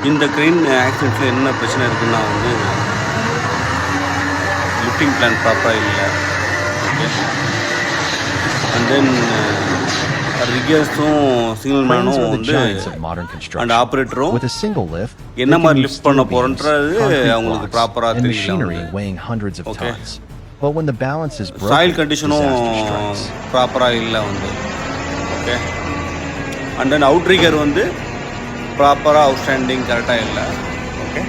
இந்த க்ரெயின் ஆக்சிடென்ட்ஸில் என்ன பிரச்சனை இருக்குன்னா வந்து லிஃப்டிங் பிளான் ப்ராப்பராக இல்லை. ஓகே. அண்ட் தென் ரிகர்ஸும் சிக்னல் மேனும் வந்து அண்ட் ஆப்ரேட்டரும் என்ன மாதிரி லிஃப்ட் பண்ண போகிறோன்றது அவங்களுக்கு ப்ராப்பராக தெரியல. ஓகே. சாயில் கண்டிஷனும் ப்ராப்பராக இல்லை வந்து. Okay. And then outrigger வந்து ப்ராப்பராக அவுட்ஸ்டாண்டிங் கரெக்டாக இல்லை. ஓகே.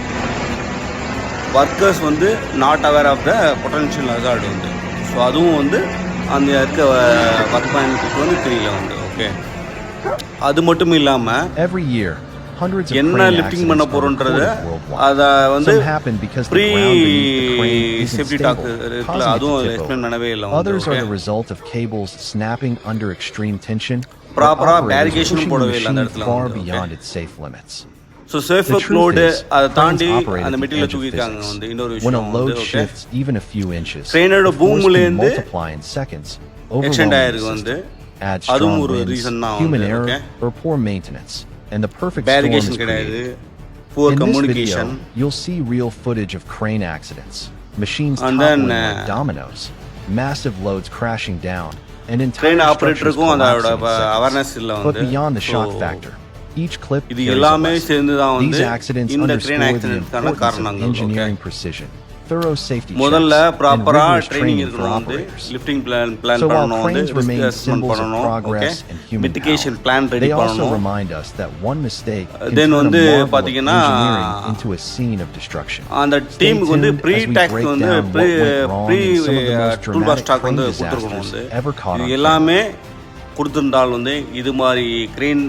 ஒர்க்கர்ஸ் வந்து not aware of the potential hazard வந்து. ஸோ அதுவும் வந்து அந்த இருக்க ஒர்க் மேனுக்கு வந்து தெரியல வந்து. ஓகே. அது மட்டும் இல்லாமல் என்ன லிஃப்டிங் பண்ண போகிறோன்றத அதை வந்து ப்ரீ சேஃப்டி டாக் இருக்குல்ல, அதுவும் எக்ஸ்பிளைன் பண்ணவே இல்லை வந்து. ப்ராப்பராக பேரிகேஷனும் போடவே இல்லை அந்த இடத்துல. ஸோ சேஃப் லோடு அதை தாண்டி அந்த மெட்டீரியல் தூக்கியிருக்காங்க வந்து. இன்னொரு விஷயம் வந்து ட்ரெயினோட பூம்லேருந்து எக்ஸ்டெண்ட் ஆயிருக்கு வந்து. அதுவும் ஒரு ரீசன் தான் வந்து. பேரிகேஷன் கிடையாது, poor communication. You'll see real footage of crane accidents, machines and toppling then like dominoes, massive loads crashing down, and entire train structures ஆப்ரேட்டருக்கும் collapsing அதோட in அவேர்னஸ் seconds. இல்லை But வந்து. beyond the shock So, factor, each clip இது carries a எல்லாமே lesson. சேர்ந்து தான் வந்து These accidents இந்த underscore train the ஆக்சிடென்ட்கான importance of காரணங்கள். engineering precision, thorough safety முதல்ல checks, and ப்ராப்பராக rigorous ட்ரைனிங் training for இருக்கணும் வந்து. operators. Lifting plan So while பண்ணணும் வந்து, cranes remain risk assessment symbols of பண்ணணும். Okay. progress and human mitigation power, plan ready they also பண்ணணும். remind us that one mistake can Then turn a வந்து marvel of பாத்தீங்கன்னா engineering into a scene of destruction. அந்த Stay டீமுக்கு வந்து tuned ப்ரீ as we talks break வந்து down what went wrong ப்ரீ in some of the most tool box dramatic stock வந்து crane கொடுத்துருக்கணும் disasters வந்து. ever caught on இது film. எல்லாமே கொடுத்துருந்தால் வந்து இது மாதிரி க்ரெயின்